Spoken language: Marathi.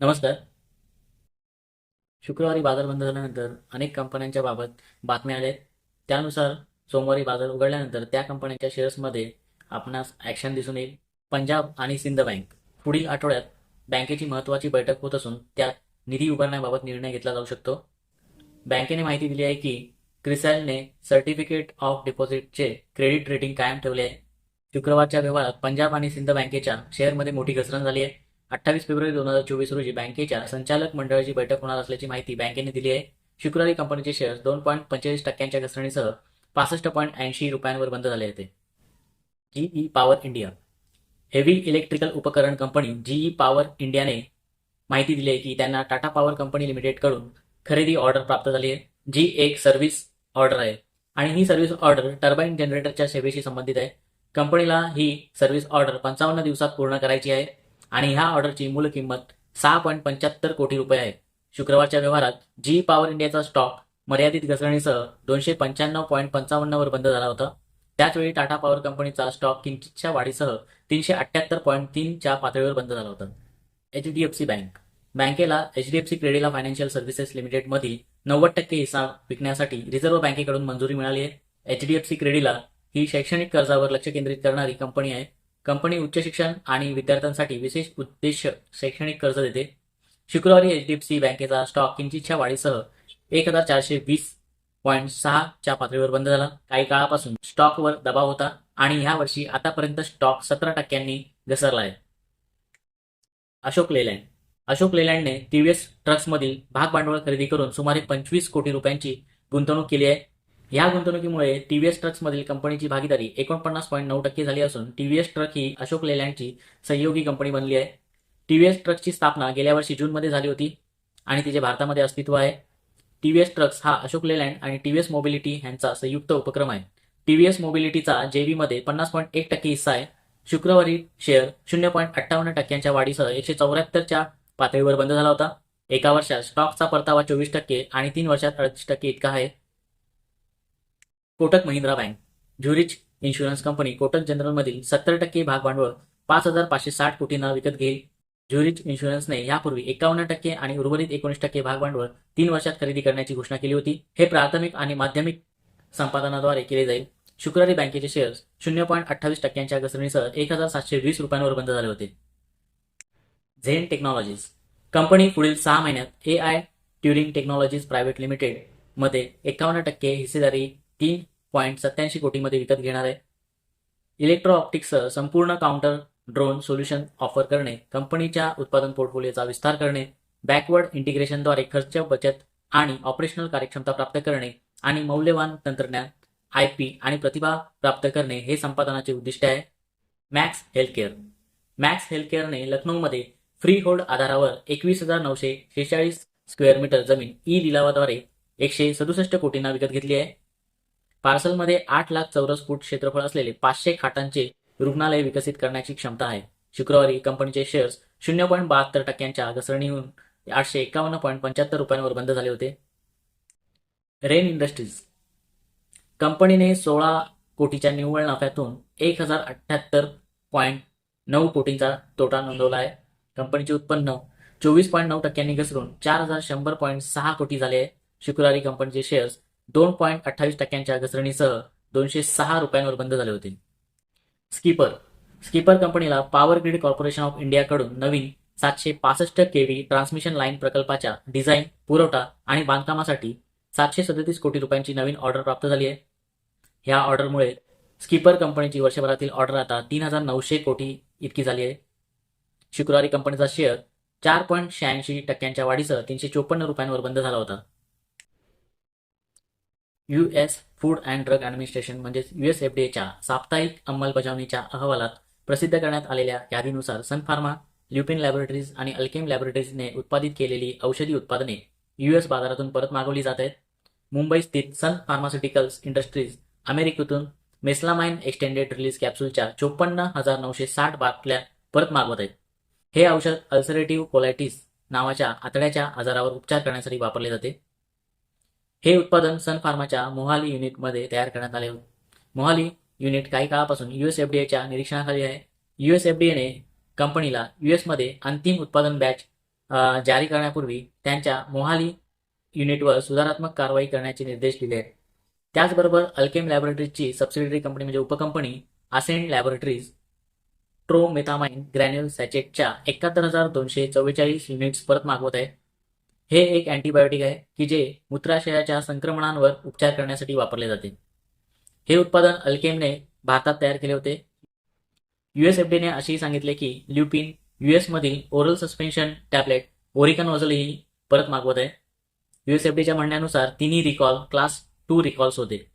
नमस्कार. शुक्रवारी बाजार बंद झाल्यानंतर अनेक कंपन्यांच्या बाबत बातम्या आल्या आहेत. त्यानुसार सोमवारी बाजार उघडल्यानंतर त्या कंपन्यांच्या शेअर्समध्ये आपणास ॲक्शन दिसून येईल. पंजाब आणि सिंध बँक पुढील आठवड्यात बँकेची महत्त्वाची बैठक होत असून त्यात निधी उभारण्याबाबत निर्णय घेतला जाऊ शकतो. बँकेने माहिती दिली आहे की क्रिसॅलने सर्टिफिकेट ऑफ डिपॉझिटचे क्रेडिट रेटिंग कायम ठेवले आहे. शुक्रवारच्या व्यवहारात पंजाब आणि सिंध बँकेच्या शेअरमध्ये मोठी घसरण झाली आहे. 28 फेब्रुवारी 2024 रोजी बँकेच्या संचालक मंडळाची बैठक होणार असल्याची माहिती बँकेने दिली आहे. शुक्रवारी कंपनीचे शेअर्स 2.45% घसरणीसह 65.80 रुपयांवर बंद झाले होते. GE power India heavy electrical उपकरण कंपनी जीई पॉवर इंडियाने माहिती दिली आहे की त्यांना टाटा पॉवर कंपनी लिमिटेडकडून खरेदी ऑर्डर प्राप्त झाली आहे, जी एक सर्व्हिस ऑर्डर आहे आणि ही सर्व्हिस ऑर्डर टर्बाइन जनरेटरच्या सेवेशी संबंधित आहे. कंपनीला ही सर्व्हिस ऑर्डर 55 दिवसात पूर्ण करायची आहे आणि ह्या ऑर्डरची मूळ किंमत 6.75 कोटी रुपये आहे. शुक्रवारच्या व्यवहारात जी पॉवर इंडियाचा स्टॉक मर्यादित घसरणीसह 295.55 वर बंद झाला होता. त्याचवेळी टाटा पॉवर कंपनीचा स्टॉक किंचितच्या वाढीसह 378.3 च्या पातळीवर बंद झाला होता. एचडीएफसी बँक बँकेला एचडीएफसी क्रेडिला फायनान्शियल सर्व्हिसेस लिमिटेडमधील 90% हिस्सा विकण्यासाठी रिझर्व्ह बँकेकडून मंजुरी मिळाली आहे. एचडीएफसी क्रेडिला ही शैक्षणिक कर्जावर लक्ष केंद्रित करणारी कंपनी आहे. कंपनी उच्च शिक्षण आणि विद्यार्थ्यांसाठी विशेष उद्देश शैक्षणिक कर्ज देते. शुक्रवारी एचडीएफसी बँकेचा स्टॉक किंचितच्या वाढीसह 1420.6 च्या पातळीवर बंद झाला. काही काळापासून स्टॉकवर दबाव होता आणि ह्या वर्षी आतापर्यंत स्टॉक 17% घसरला आहे. अशोक लेलँडने टीव्हीएस ट्रक्समधील भागभांडवल खरेदी करून सुमारे 25 कोटी रुपयांची गुंतवणूक केली आहे. या गुंतवणुकीमुळे टीव्हीएस ट्रक्समधील कंपनीची भागीदारी 49.9% झाली असून टीव्हीएस ट्रक ही अशोक लेलँडची सहयोगी कंपनी बनली आहे. टीव्हीएस ट्रक्सची स्थापना गेल्या वर्षी जूनमध्ये झाली होती आणि तिचे भारतामध्ये अस्तित्व आहे. टीव्हीएस ट्रक्स हा अशोक लेलँड आणि टीव्हीएस मोबिलिटी यांचा संयुक्त उपक्रम आहे. टीव्हीएस मोबिलिटीचा जेव्हीमध्ये 50.1% हिस्सा आहे. शुक्रवारी शेअर 0.58% वाढीसह 174 च्या पातळीवर बंद झाला होता. एका वर्षात स्टॉकचा परतावा 24% आणि 3 वर्षात 38% इतका आहे. Kotak Mahindra bank Zurich insurance company Kotak जनरलमधील 70% भागभांडवल 5,560 कोटींना विकत घेईल. झुरिच इन्शुरन्सने यापूर्वी 51% आणि उर्वरित 19% भागभांडवल 3 वर्षात खरेदी करण्याची घोषणा केली होती. हे प्राथमिक आणि माध्यमिक संपादनाद्वारे केले जाईल. शुक्रवारी बँकेचे शेअर्स 0.28% घसरणीसह 1,720 रुपयांवर बंद झाले होते. झेन टेक्नॉलॉजीज कंपनी पुढील 6 महिन्यात AI Turing technologies private limited मध्ये 51% हिस्सेदारी 3.87 कोटीमध्ये विकत घेणार आहे. इलेक्ट्रो ऑप्टिक्ससह संपूर्ण काउंटर ड्रोन सोल्युशन ऑफर करणे, कंपनीच्या उत्पादन पोर्टफोलिओचा विस्तार करणे, बॅकवर्ड इंटिग्रेशनद्वारे खर्च बचत आणि ऑपरेशनल कार्यक्षमता प्राप्त करणे आणि मौल्यवान तंत्रज्ञान, आयपी आणि प्रतिभा प्राप्त करणे हे संपादनाचे उद्दिष्ट आहे. मॅक्स हेल्थकेअरने लखनौमध्ये फ्री होल्ड आधारावर 21,946 स्क्वेअर मीटर जमीन ई लिलावाद्वारे 167 कोटींना विकत घेतली आहे. पार्सलमध्ये 8 लाख चौरस फूट क्षेत्रफळ असलेले 500 खाटांचे रुग्णालय विकसित करण्याची क्षमता आहे. शुक्रवारी कंपनीचे शेअर्स 0.72% घसरणीहून 851.75 रुपयांवर बंद झाले होते. रेन इंडस्ट्रीज कंपनीने 16 कोटीच्या निव्वळ नफ्यातून 1,078.9 कोटींचा तोटा नोंदवला आहे. कंपनीचे उत्पन्न 24.9% घसरून 4,100.6 कोटी झाले आहे. शुक्रवारी कंपनीचे शेअर्स 2.28% घसरणीसह 206 रुपयांवर बंद झाले होते. स्कीपर कंपनीला पॉवर ग्रिड कॉर्पोरेशन ऑफ इंडियाकडून नवीन 765 केव्ही ट्रान्समिशन लाईन प्रकल्पाच्या डिझाईन, पुरवठा आणि बांधकामासाठी 737 कोटी रुपयांची नवीन ऑर्डर प्राप्त झाली आहे. ह्या ऑर्डरमुळे स्कीपर कंपनीची वर्षभरातील ऑर्डर आता 3,900 कोटी इतकी झाली आहे. शुक्रवारी कंपनीचा शेअर 4.86% वाढीसह 354 रुपयांवर बंद झाला होता. US food and drug administration म्हणजेच USFDAच्या साप्ताहिक अंमलबजावणीच्या अहवालात प्रसिद्ध करण्यात आलेल्या यादीनुसार सन फार्मा, ल्युपिन लॅबोरेटरीज आणि अल्केम लॅबोरेटरीजने उत्पादित केलेली औषधी उत्पादने US बाजारातून परत मागवली जात आहेत. मुंबई स्थित सन फार्मास्युटिकल्स इंडस्ट्रीज अमेरिकेतून मेस्लामाइन एक्सटेंडेड रिलीज कॅप्सूलच्या 54,960 बाटल्या परत मागवत आहेत. हे औषध अल्सरेटिव्ह कोलायटिस नावाच्या आतड्याच्या आजारावर उपचार करण्यासाठी वापरले जाते. हे उत्पादन सन फार्माच्या मोहाली युनिटमध्ये तयार करण्यात आले होते. मोहाली युनिट काही काळापासून USFDAच्या निरीक्षणाखाली आहे. USFDAने कंपनीला US मध्ये अंतिम उत्पादन बॅच जारी करण्यापूर्वी त्यांच्या मोहाली युनिटवर सुधारात्मक कारवाई करण्याचे निर्देश दिले आहेत. त्याचबरोबर अल्केम लॅबोरेटरीजची सबसिडियरी कंपनी म्हणजे उपकंपनी असेंड लॅबोरेटरीज ट्रोमेथामाइन ग्रॅन्युल सॅचेटच्या 71,244 युनिट्स परत मागवत आहे. हे एक अँटीबायोटिक आहे की जे मूत्राशयाच्या संक्रमणांवर उपचार करण्यासाठी वापरले जाते. हे उत्पादन अल्केमने भारतात तयार केले होते. USFDAने असेही सांगितले की ल्युपिन US मधील ओरल सस्पेन्शन टॅबलेट ओरिकनोझोलही परत मागवत आहे. USFDAच्या म्हणण्यानुसार तिन्ही रिकॉल क्लास 2 रिकॉल्स होते.